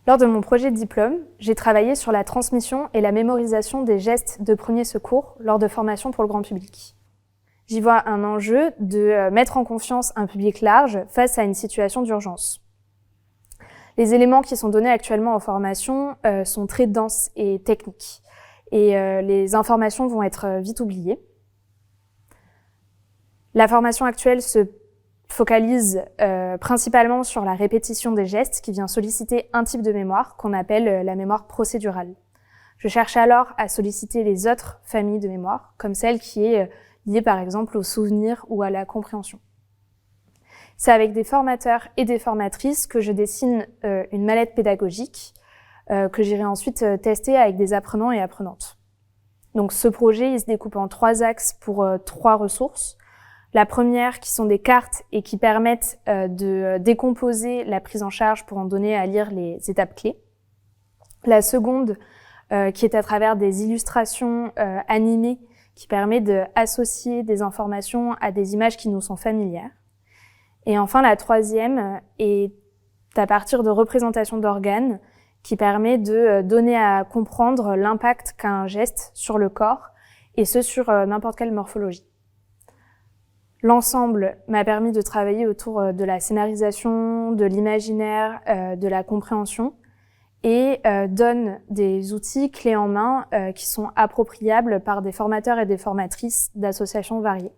Lors de mon projet de diplôme, j'ai travaillé sur la transmission et la mémorisation des gestes de premier secours lors de formations pour le grand public. J'y vois un enjeu de mettre en confiance un public large face à une situation d'urgence. Les éléments qui sont donnés actuellement en formation sont très denses et techniques, et les informations vont être vite oubliées. La formation actuelle se focalise principalement sur la répétition des gestes qui vient solliciter un type de mémoire qu'on appelle la mémoire procédurale. Je cherche alors à solliciter les autres familles de mémoire, comme celle qui est liée par exemple au souvenir ou à la compréhension. C'est avec des formateurs et des formatrices que je dessine une mallette pédagogique que j'irai ensuite tester avec des apprenants et apprenantes. Donc ce projet, il se découpe en 3 axes pour 3 ressources. La première, qui sont des cartes et qui permettent de décomposer la prise en charge pour en donner à lire les étapes clés. La seconde, qui est à travers des illustrations animées, qui permet d'associer des informations à des images qui nous sont familières. Et enfin, la troisième est à partir de représentations d'organes, qui permet de donner à comprendre l'impact qu'a un geste sur le corps, et ce sur n'importe quelle morphologie. L'ensemble m'a permis de travailler autour de la scénarisation, de l'imaginaire, de la compréhension et donne des outils clés en main qui sont appropriables par des formateurs et des formatrices d'associations variées.